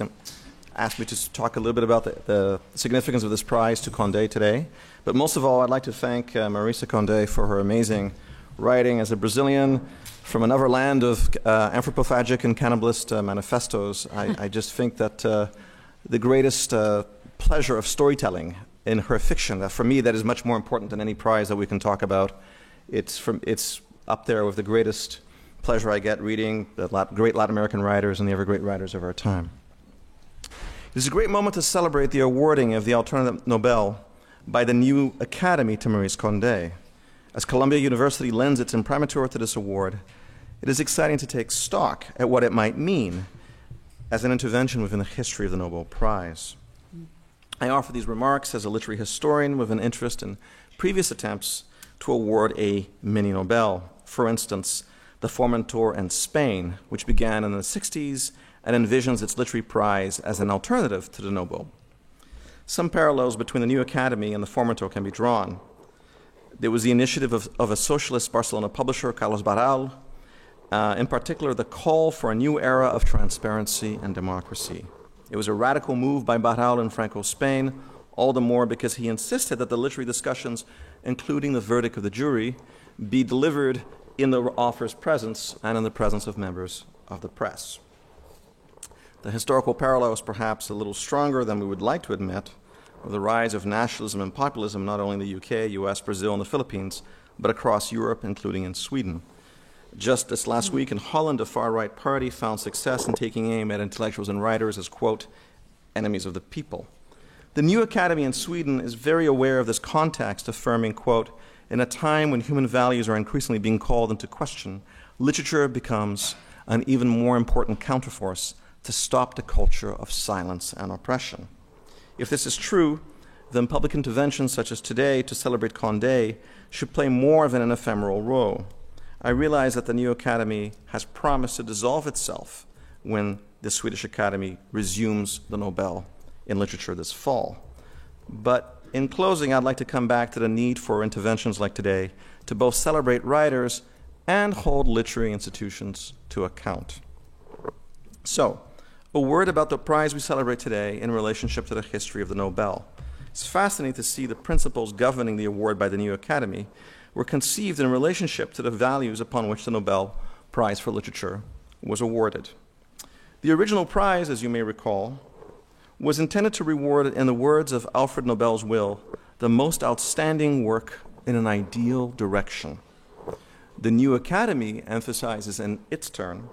asked me to talk a little bit about the significance of this prize to Condé today. But most of all, I'd like to thank Maryse Condé for her amazing writing as a Brazilian from another land of anthropophagic and cannibalist manifestos. I just think that the greatest pleasure of storytelling in her fiction, for me, that is much more important than any prize that we can talk about. It's up there with the greatest pleasure I get reading the great Latin American writers and the other great writers of our time. It is a great moment to celebrate the awarding of the Alternative Nobel by the new Academy to Maryse Condé. As Columbia University lends its imprimatur to this award, it is exciting to take stock at what it might mean as an intervention within the history of the Nobel Prize. I offer these remarks as a literary historian with an interest in previous attempts to award a mini Nobel. For instance, the Formentor in Spain, which began in the 60s and envisions its literary prize as an alternative to the Nobel. Some parallels between the new Academy and the Formentor can be drawn. There was the initiative of a socialist Barcelona publisher, Carlos Barral, in particular the call for a new era of transparency and democracy. It was a radical move by Barral in Franco Spain, all the more because he insisted that the literary discussions, including the verdict of the jury, be delivered in the author's presence and in the presence of members of the press. The historical parallel is perhaps a little stronger than we would like to admit, with the rise of nationalism and populism not only in the UK, US, Brazil, and the Philippines, but across Europe, including in Sweden. Just this last week in Holland, a far-right party found success in taking aim at intellectuals and writers as, quote, enemies of the people. The new Academy in Sweden is very aware of this context, affirming, quote, in a time when human values are increasingly being called into question, literature becomes an even more important counterforce to stop the culture of silence and oppression. If this is true, then public interventions such as today to celebrate Condé should play more of an ephemeral role. I realize that the new Academy has promised to dissolve itself when the Swedish Academy resumes the Nobel in literature this fall. But in closing, I'd like to come back to the need for interventions like today to both celebrate writers and hold literary institutions to account. So, a word about the prize we celebrate today in relationship to the history of the Nobel. It's fascinating to see the principles governing the award by the new Academy were conceived in relationship to the values upon which the Nobel Prize for Literature was awarded. The original prize, as you may recall, was intended to reward, in the words of Alfred Nobel's will, the most outstanding work in an ideal direction. The new Academy emphasizes in its turn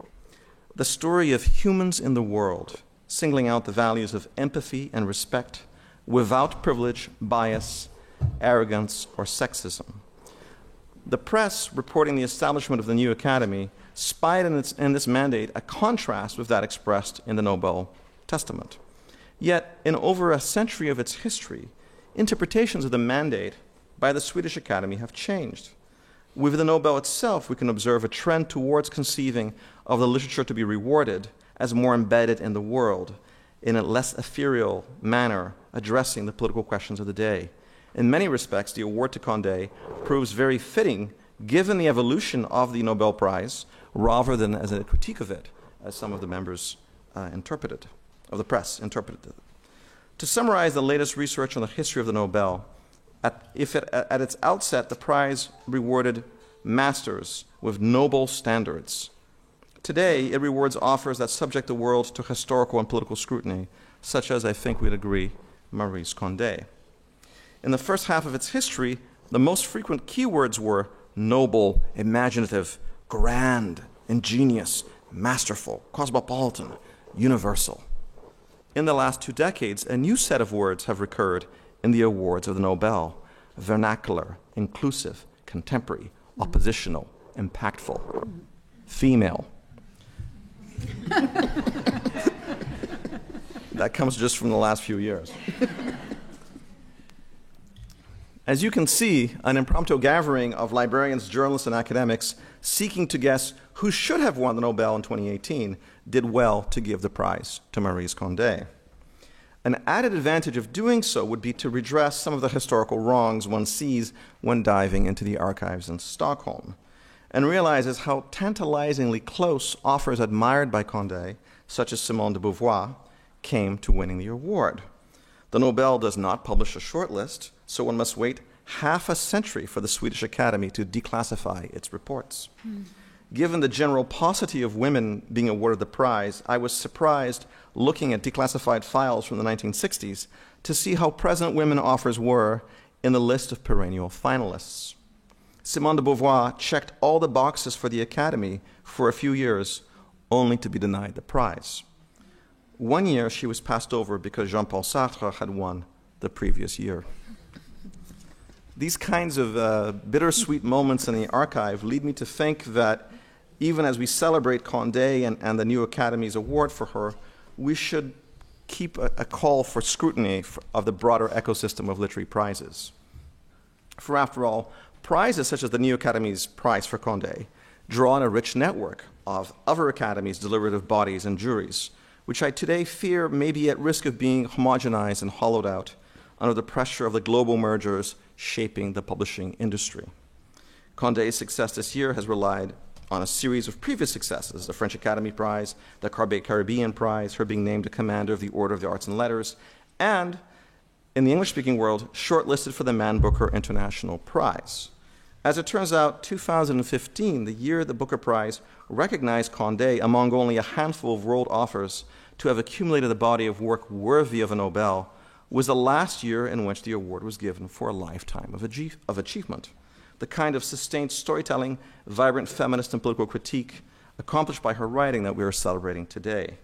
the story of humans in the world, singling out the values of empathy and respect without privilege, bias, arrogance, or sexism. The press, reporting the establishment of the new Academy, spied in this mandate a contrast with that expressed in the Nobel Testament. Yet, in over a century of its history, interpretations of the mandate by the Swedish Academy have changed. Within the Nobel itself, we can observe a trend towards conceiving of the literature to be rewarded as more embedded in the world, in a less ethereal manner, addressing the political questions of the day. In many respects, the award to Condé proves very fitting given the evolution of the Nobel Prize, rather than as a critique of it, as some of the members of the press interpreted it. To summarize the latest research on the history of the Nobel, at its outset, the prize rewarded masters with noble standards. Today, it rewards authors that subject the world to historical and political scrutiny, such as, I think we'd agree, Maryse Condé. In the first half of its history, the most frequent keywords were noble, imaginative, grand, ingenious, masterful, cosmopolitan, universal. In the last 2 decades, a new set of words have recurred in the awards of the Nobel: vernacular, inclusive, contemporary, oppositional, impactful, female. That comes just from the last few years. As you can see, an impromptu gathering of librarians, journalists, and academics seeking to guess who should have won the Nobel in 2018 did well to give the prize to Maryse Condé. An added advantage of doing so would be to redress some of the historical wrongs one sees when diving into the archives in Stockholm, and realizes how tantalizingly close authors admired by Condé, such as Simone de Beauvoir, came to winning the award. The Nobel does not publish a shortlist, so one must wait half a century for the Swedish Academy to declassify its reports. Given the general paucity of women being awarded the prize, I was surprised, looking at declassified files from the 1960s, to see how present women authors were in the list of perennial finalists. Simone de Beauvoir checked all the boxes for the Academy for a few years, only to be denied the prize. 1 year she was passed over because Jean-Paul Sartre had won the previous year. These kinds of bittersweet moments in the archive lead me to think that even as we celebrate Condé and the new Academy's award for her, we should keep a call for scrutiny of the broader ecosystem of literary prizes. For after all, prizes such as the new Academy's prize for Condé draw on a rich network of other academies, deliberative bodies, and juries, which I today fear may be at risk of being homogenized and hollowed out under the pressure of the global mergers shaping the publishing industry. Condé's success this year has relied on a series of previous successes: the French Academy Prize, the Caribbean Prize, her being named a commander of the Order of the Arts and Letters, and, in the English-speaking world, shortlisted for the Man Booker International Prize. As it turns out, 2015, the year the Booker Prize recognized Condé among only a handful of world authors to have accumulated a body of work worthy of a Nobel, was the last year in which the award was given for a lifetime of achievement, the kind of sustained storytelling, vibrant feminist and political critique accomplished by her writing that we are celebrating today.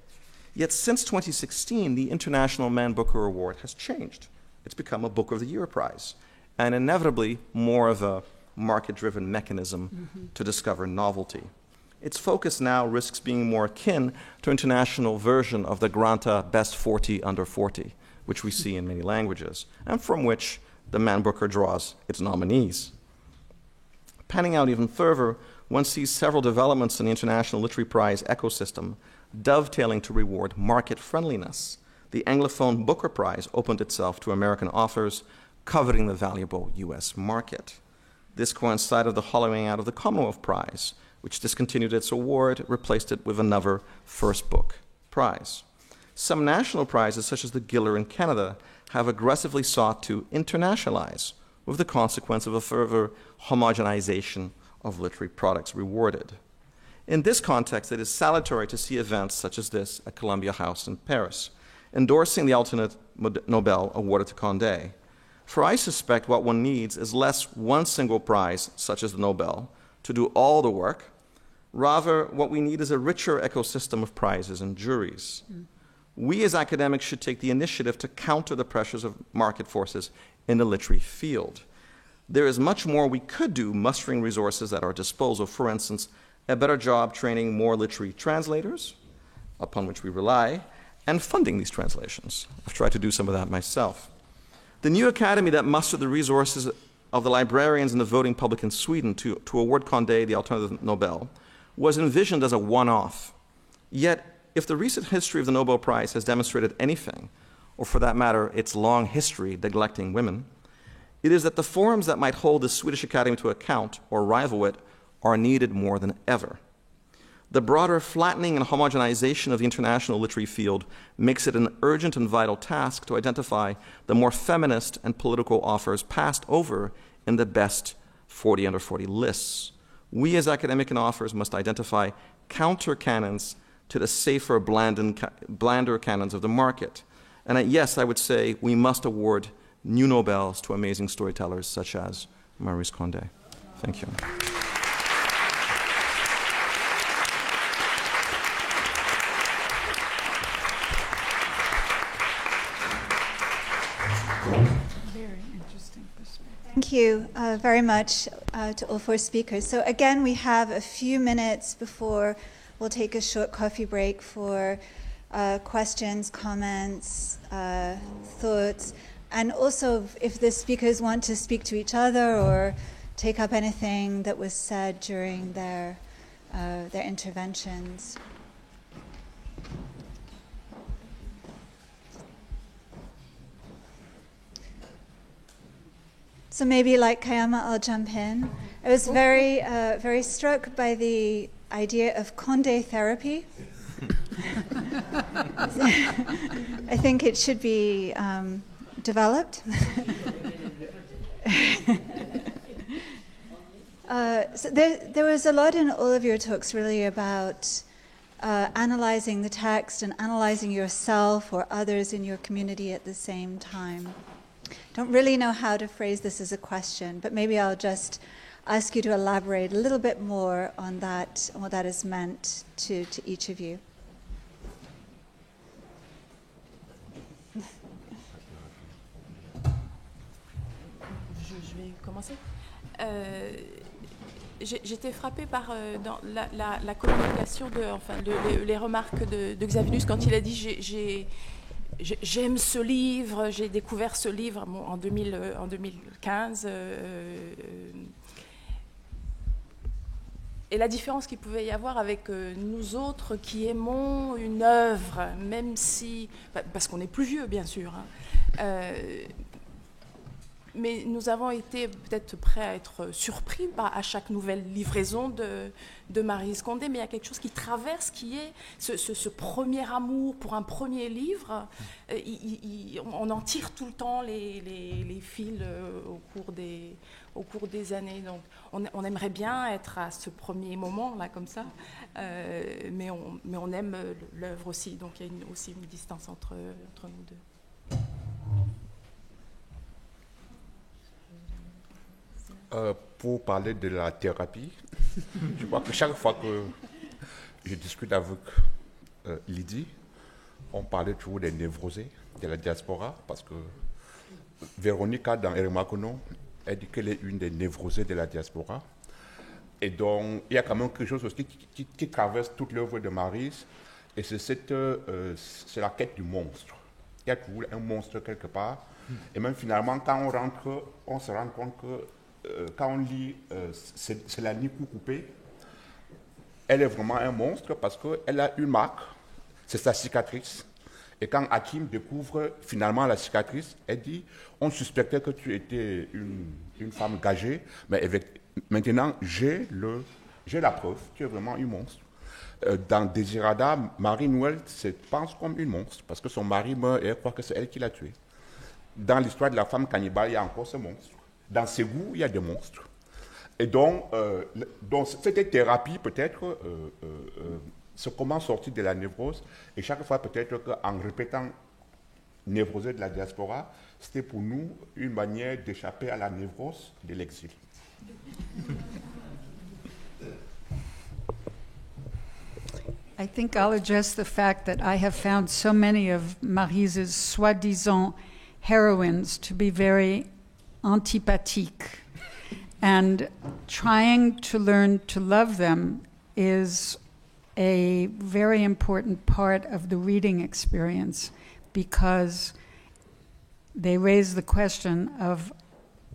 Yet since 2016, the International Man Booker Award has changed. It's become a Book of the Year prize, and inevitably more of a market-driven mechanism to discover novelty. Its focus now risks being more akin to an international version of the Granta Best 40 Under 40, which we see in many languages, and from which the Man Booker draws its nominees. Panning out even further, one sees several developments in the International Literary Prize ecosystem dovetailing to reward market friendliness. The Anglophone Booker Prize opened itself to American authors, coveting the valuable U.S. market. This coincided with the hollowing out of the Commonwealth Prize, which discontinued its award, replaced it with another First Book Prize. Some national prizes, such as the Giller in Canada, have aggressively sought to internationalize, with the consequence of a further homogenization of literary products rewarded. In this context, it is salutary to see events such as this at Columbia House in Paris, endorsing the alternate Nobel awarded to Condé. For I suspect what one needs is less one single prize, such as the Nobel, to do all the work. Rather, what we need is a richer ecosystem of prizes and juries. We as academics should take the initiative to counter the pressures of market forces in the literary field. There is much more we could do mustering resources at our disposal. For instance, a better job training more literary translators, upon which we rely, and funding these translations. I've tried to do some of that myself. The new academy that mustered the resources of the librarians and the voting public in Sweden to award Condé the Alternative Nobel was envisioned as a one-off. Yet, if the recent history of the Nobel Prize has demonstrated anything, or for that matter, its long history neglecting women, it is that the forums that might hold the Swedish Academy to account or rival it are needed more than ever. The broader flattening and homogenization of the international literary field makes it an urgent and vital task to identify the more feminist and political authors passed over in the best 40 under 40 lists. We as academic and authors must identify counter-canons to the safer, blander canons of the market. And yes, I would say we must award new Nobels to amazing storytellers such as Maryse Condé. Thank you. Thank you very much to all four speakers. So again, we have a few minutes before we'll take a short coffee break for questions, comments, thoughts, and also if the speakers want to speak to each other or take up anything that was said during their interventions. So maybe like Kayama, I'll jump in. I was very struck by the idea of Condé therapy. I think it should be developed. So there was a lot in all of your talks really about analyzing the text and analyzing yourself or others in your community at the same time. Don't really know how to phrase this as a question, but maybe I'll just ask you to elaborate a little bit more on that, and what that has meant to each of you. Je vais commencer. J'étais frappée par dans la communication, les remarques de Xavier quand il a dit j'aime ce livre, j'ai découvert ce livre en 2015. Et la différence qu'il pouvait y avoir avec nous autres qui aimons une œuvre, même si... Parce qu'on est plus vieux, bien sûr. Mais nous avons été peut-être prêts à être surpris à chaque nouvelle livraison de Maryse Condé, mais il y a quelque chose qui traverse, qui est ce premier amour pour un premier livre. On en tire tout le temps les fils au cours des années. Donc on aimerait bien être à ce premier moment, là, comme ça, mais on aime l'œuvre aussi. Donc il y a aussi une distance entre nous deux. Pour parler de la thérapie, je crois que chaque fois que je discute avec Lydie, on parlait toujours des névrosés de la diaspora, parce que Véronica, dans Eremakono, elle dit qu'elle est une des névrosées de la diaspora. Et donc, il y a quand même quelque chose aussi qui traverse toute l'œuvre de Maryse, et c'est la quête du monstre. Il y a toujours un monstre quelque part, et même finalement, quand on rentre, on se rend compte que quand on lit c'est la Nikou coupée, elle est vraiment un monstre parce qu'elle a une marque, c'est sa cicatrice. Et quand Hakim découvre finalement la cicatrice, elle dit on suspectait que tu étais une femme gagée, mais maintenant j'ai la preuve, tu es vraiment une monstre. Dans Désirada, Marie-Noël se pense comme une monstre parce que son mari meurt et elle croit que c'est elle qui l'a tué. Dans l'histoire de la femme cannibale, il y a encore ce monstre. Dans ses goûts, il y a des monstres. Et donc cette thérapie, peut-être, c'est comment sortir de la névrose. Et chaque fois, peut-être qu'en répétant névrosé de la diaspora, c'était pour nous une manière d'échapper à la névrose de l'exil. I think I'll address the fact that I have found so many of Maryse's soi-disant heroines to be very antipathique, and trying to learn to love them is a very important part of the reading experience, because they raise the question of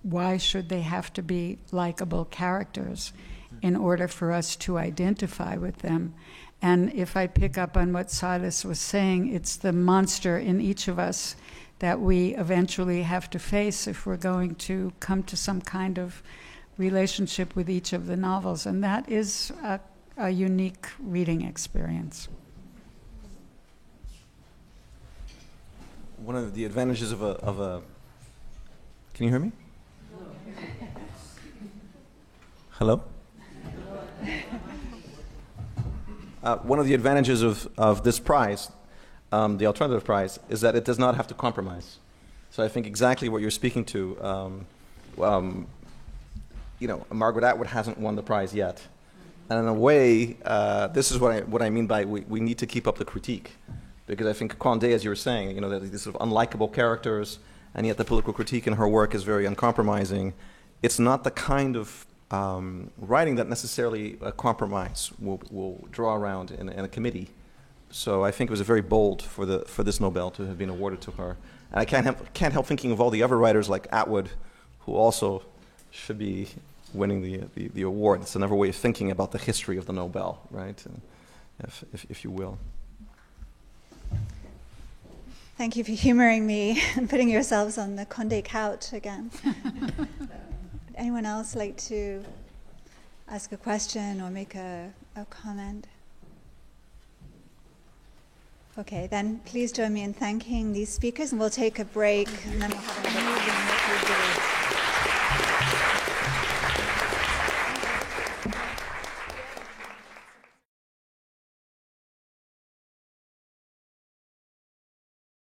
why should they have to be likable characters in order for us to identify with them? And if I pick up on what Silas was saying, it's the monster in each of us that we eventually have to face if we're going to come to some kind of relationship with each of the novels. And that is a unique reading experience. One of the advantages of a can you hear me? Hello? One of the advantages of this prize, the alternative prize, is that it does not have to compromise. So I think exactly what you're speaking to, Margaret Atwood hasn't won the prize yet. And in a way, this is what I mean by we need to keep up the critique. Because I think Condé, as you were saying, that these sort of unlikable characters, and yet the political critique in her work is very uncompromising. It's not the kind of writing that necessarily a compromise will draw around in a committee. So I think it was very bold for this Nobel to have been awarded to her. And I can't help thinking of all the other writers like Atwood, who also should be winning the award. It's another way of thinking about the history of the Nobel, right? If you will. Thank you for humoring me and putting yourselves on the Condé couch again. Anyone else like to ask a question or make a comment? Okay, then please join me in thanking these speakers, and we'll take a break, and then we'll have another